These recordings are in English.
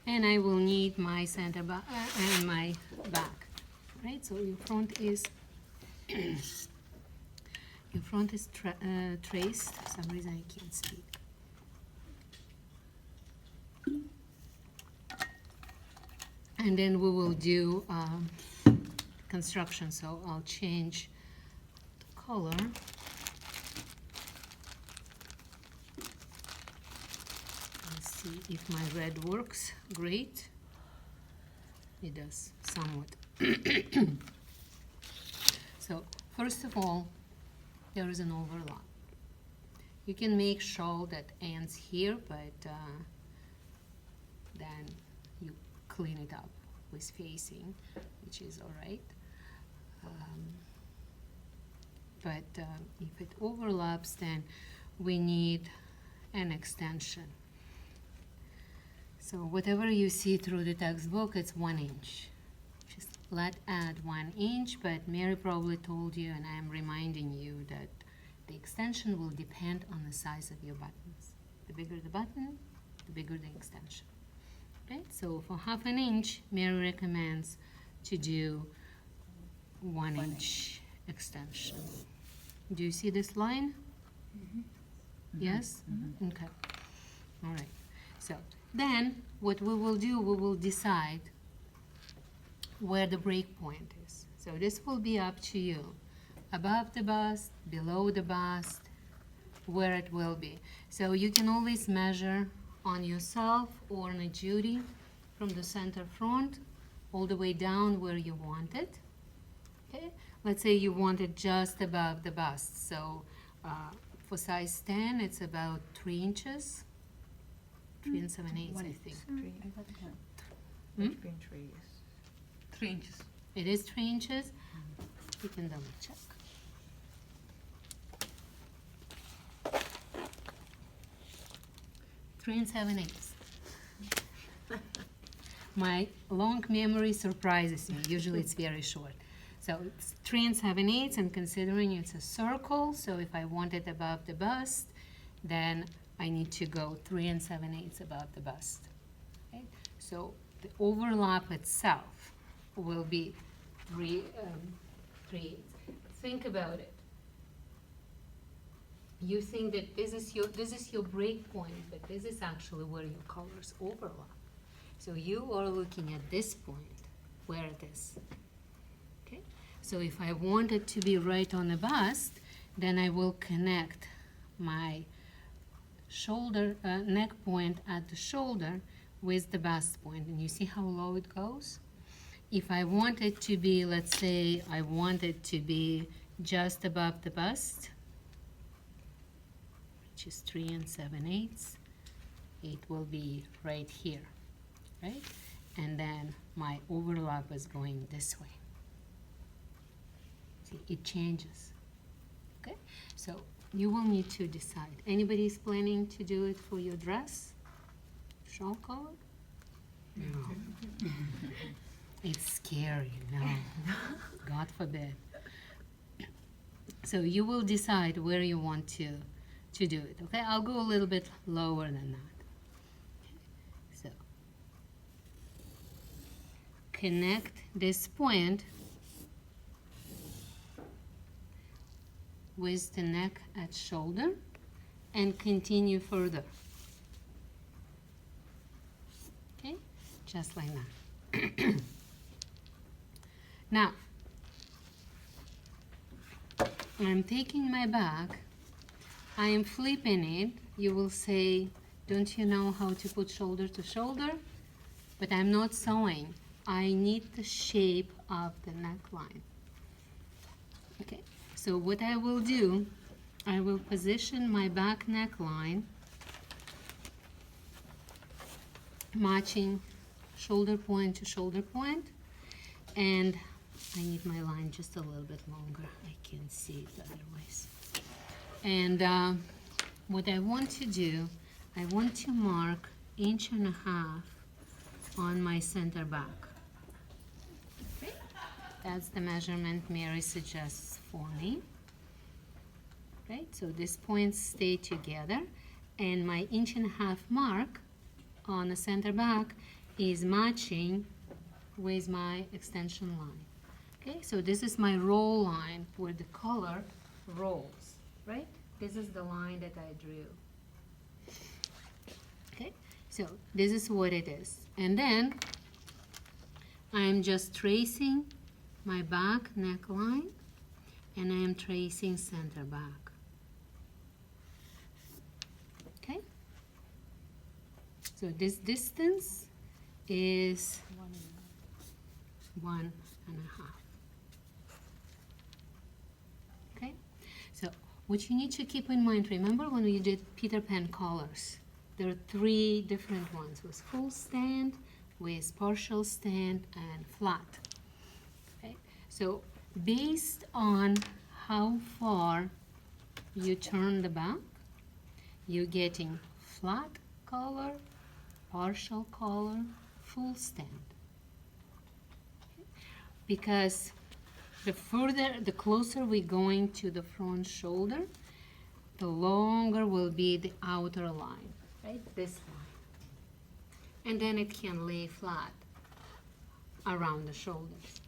and I will need my center back and my back, right? So your front is traced. For some reason I can't speak. And then we will do construction. So I'll change the color. Let's see if my red works. Great. It does somewhat. So first of all, there is an overlap. You can make shawl that ends here, but then you clean it up with facing, which is all right. But if it overlaps, then we need an extension. So whatever you see through the textbook, it's 1 inch. Just add 1 inch, but Mary probably told you, and I'm reminding you, that the extension will depend on the size of your buttons. The bigger the button, the bigger the extension. Right? So for 1/2 inch, Mary recommends to do 1 inch extension. Do you see this line? Mm-hmm. Yes? Mm-hmm. Okay. All right. So then what we will do, we will decide where the break point is. So this will be up to you. Above the bust, below the bust, where it will be. So you can always measure on yourself or on a Judy from the center front all the way down where you want it. Okay? Let's say you want it just above the bust. So for size 10, it's about 3 inches. 3 7/8, I think. 3. I got it down. 3 inches. It is 3 inches. You can double check. Three 7/8. My long memory surprises me. Usually it's very short. So it's 3 7/8, and considering it's a circle, so if I want it above the bust, then I need to go 3 7/8 above the bust. Okay? So the overlap itself will be 3 3/8. Think about it. You think that this is your break point, but this is actually where your colors overlap. So you are looking at this point where it is. Okay? So if I want it to be right on the bust, then I will connect my shoulder neck point at the shoulder with the bust point, and you see how low it goes? If I want it to be, let's say I want it to be just above the bust, which is 3 7/8, it will be right here, right? And then my overlap is going this way. See, it changes. Okay? So you will need to decide. Anybody is planning to do it for your dress? Shawl color? No. It's scary, no. God forbid. So you will decide where you want to do it, okay? I'll go a little bit lower than that. So connect this point with the neck at shoulder and continue further. Okay? Just like that. Now, I'm taking my back, I am flipping it. You will say, don't you know how to put shoulder to shoulder? But I'm not sewing. I need the shape of the neckline. Okay, so what I will do, I will position my back neckline matching shoulder point to shoulder point, and I need my line just a little bit longer. I can't see it otherwise. And what I want to do, I want to mark 1.5 inches on my center back. Okay? That's the measurement Mary suggests for me. Right? So these points stay together, and my 1.5 inch mark on the center back is matching with my extension line. Okay, so this is my roll line where the color rolls, right? This is the line that I drew. Okay, so this is what it is. And then I'm just tracing my back neckline, and I am tracing center back. Okay, so this distance is 1.5. Okay, so what you need to keep in mind, remember when we did Peter Pan colors, there are 3 different ones, with full stand, with partial stand, and flat. Okay, so based on how far you turn the back, you're getting flat color, partial color, full stand. Because the closer we're going to the front shoulder, the longer will be the outer line, right? This line. And then it can lay flat around the shoulders.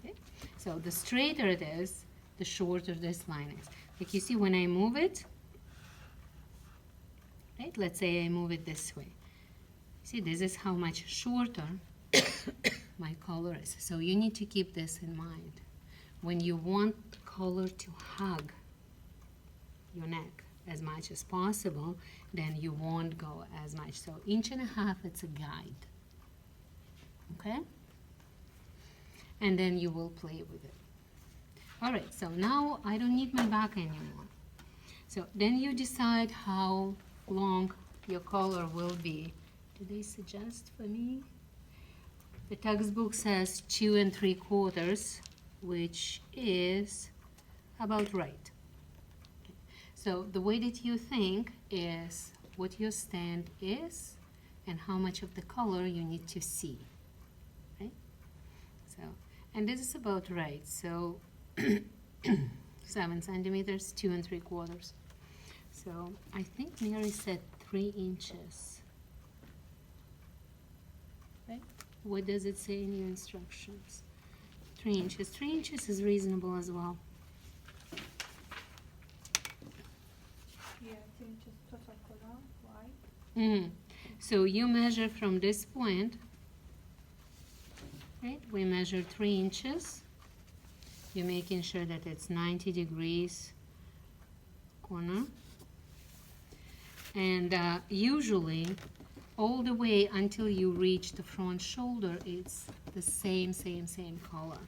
Okay? So the straighter it is, the shorter this line is. Like you see when I move it, right? Let's say I move it this way. See, this is how much shorter my collar is. So you need to keep this in mind. When you want the collar to hug your neck as much as possible, then you won't go as much. So 1.5 inches, it's a guide. Okay? And then you will play with it. All right, so now I don't need my back anymore. So then you decide how long your collar will be. Do they suggest for me? The textbook says 2 3/4, which is about right. Okay. So the way that you think is what your stand is and how much of the color you need to see, right? So, and this is about right. So 7 centimeters, 2 3/4. So I think Mary said 3 inches. Right? What does it say in your instructions? 3 inches. 3 inches is reasonable as well. Yeah, 3 inches total color, right? Mm. So you measure from this point, right? We measure 3 inches. You're making sure that it's 90 degrees corner. And usually, all the way until you reach the front shoulder, it's the same color.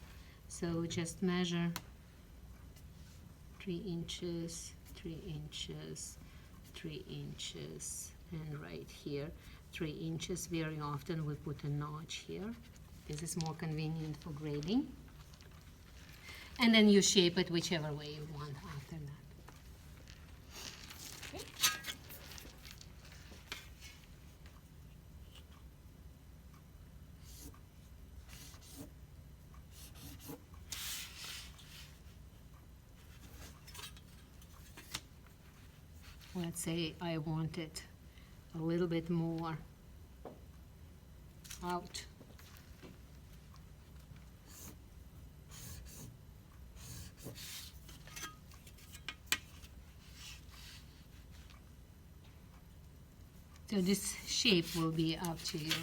So just measure 3 inches, 3 inches, 3 inches, and right here, 3 inches. Very often we put a notch here. This is more convenient for grading. And then you shape it whichever way you want after that. Okay. Let's say I want it a little bit more out. So this shape will be up to you.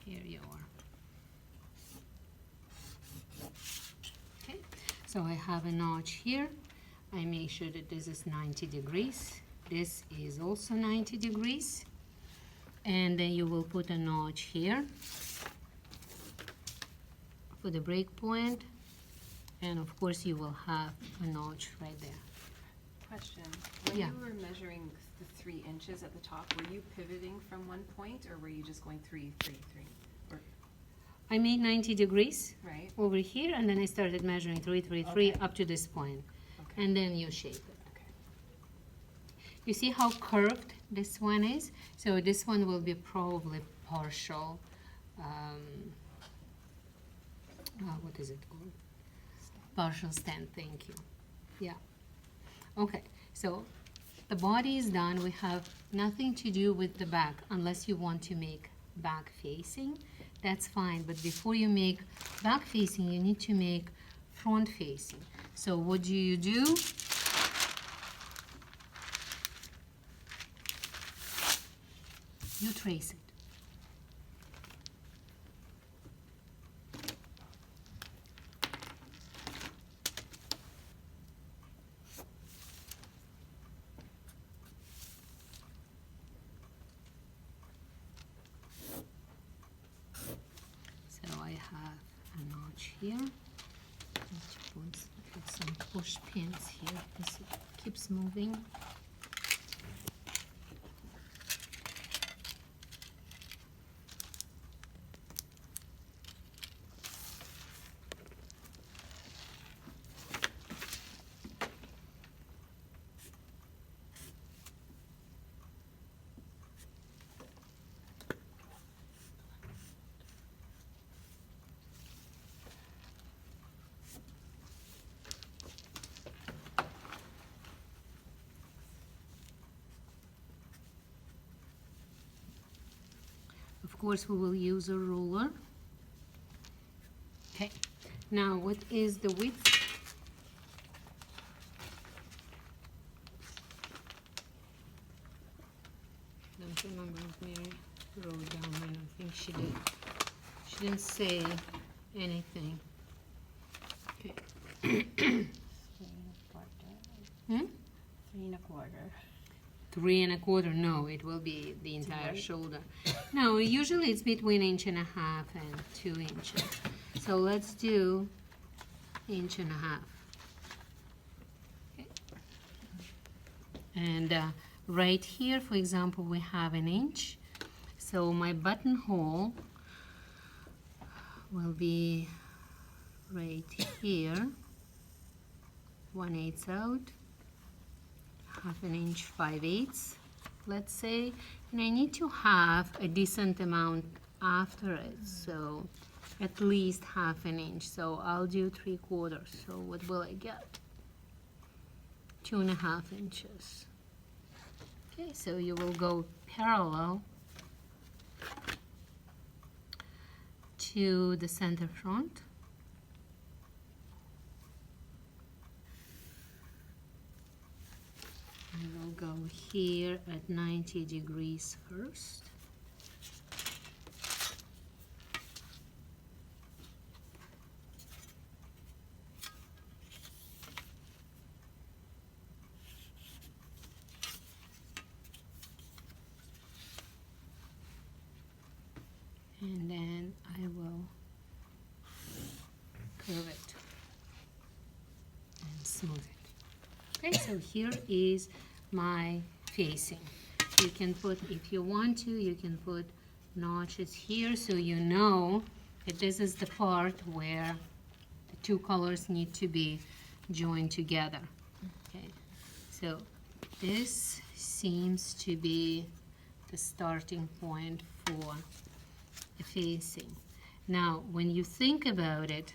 Here you are. Okay, so I have a notch here. I make sure that this is 90 degrees. This is also 90 degrees. And then you will put a notch here for the break point. And of course you will have a notch right there. Question. When Yeah. you were measuring the 3 inches at the top, were you pivoting from one point or were you just going 3, 3, 3? Or, I made 90 degrees right? over here, and then I started measuring 3, 3, 3 Okay. up to this point. Okay. And then you shape it. Okay. You see how curved this one is? So this one will be probably partial, what is it called? Partial stand, thank you. Yeah. Okay, so The body is done. We have nothing to do with the back unless you want to make back facing. That's fine. But before you make back facing, you need to make front facing. So what do? You trace it. So I have a notch here. Let's put some push pins here because it keeps moving. Of course, we will use a ruler. Okay, now what is the width? Don't remember if Mary wrote down. I don't think she did. She didn't say anything. Okay. 3 Hmm? 3 1/4. 3 1/4. No, it will be the entire wide? shoulder. No, usually it's between 1.5 inches and 2 inches. So let's do 1.5 inches. Okay. And right here, for example, we have 1 inch. So my buttonhole will be right here, 1/8 out. 1/2 inch, 5/8, let's say, and I need to have a decent amount after it, so at least 1/2 inch. So I'll do 3/4. So what will I get? 2.5 inches. Okay, so you will go parallel to the center front. I will go here at 90 degrees first. And then I will curve it and smooth it. Okay, so here is my facing. You can put, if you want to, you can put notches here so you know that this is the part where the two colors need to be joined together. Okay, so this seems to be the starting point for the facing. Now, when you think about it,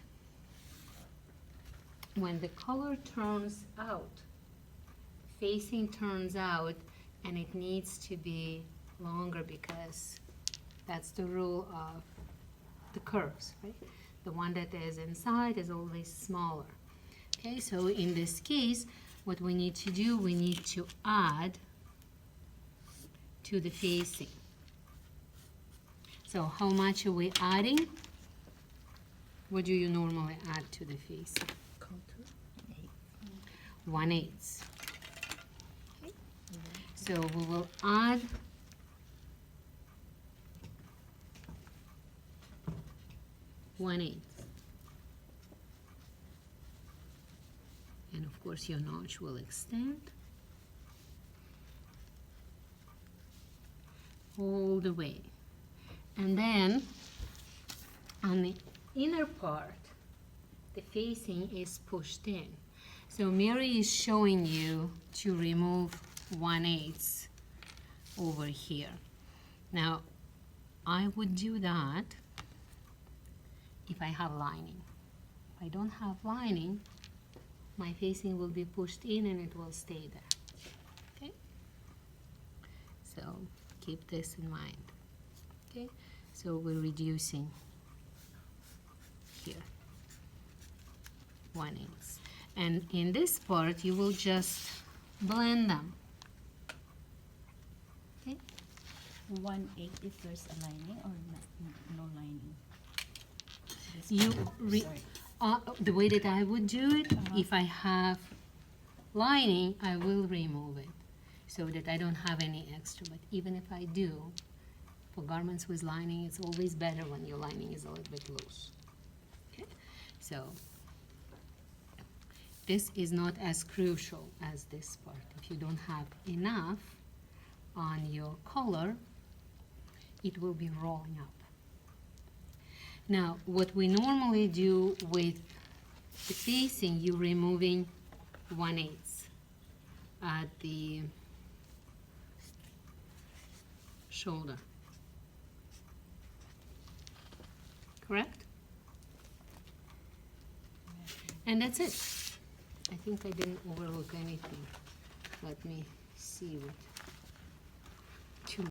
when the color turns out, facing turns out, and it needs to be longer because that's the rule of the curves, right? The one that is inside is always smaller. Okay, so in this case, what we need to do, we need to add to the facing. So how much are we adding? What do you normally add to the facing? 1/8. Okay. So we will add 1/8. And of course your notch will extend all the way. And then on the inner part, the facing is pushed in. So Mary is showing you to remove 1/8 over here. Now, I would do that if I have lining. If I don't have lining, my facing will be pushed in and it will stay there. Okay? So keep this in mind. Okay, so we're reducing here 1 inch. And in this part, you will just blend them. Okay, 1/8 if there's a lining or no lining. you Sorry. the way that I would do it, if I have lining, I will remove it so that I don't have any extra. But even if I do, for garments with lining, it's always better when your lining is a little bit loose. Okay, so this is not as crucial as this part. If you don't have enough on your collar, it will be rolling up. Now, what we normally do with the facing, you're removing 1/8 at the shoulder. Correct? And that's it. I think I didn't overlook anything. Let me see what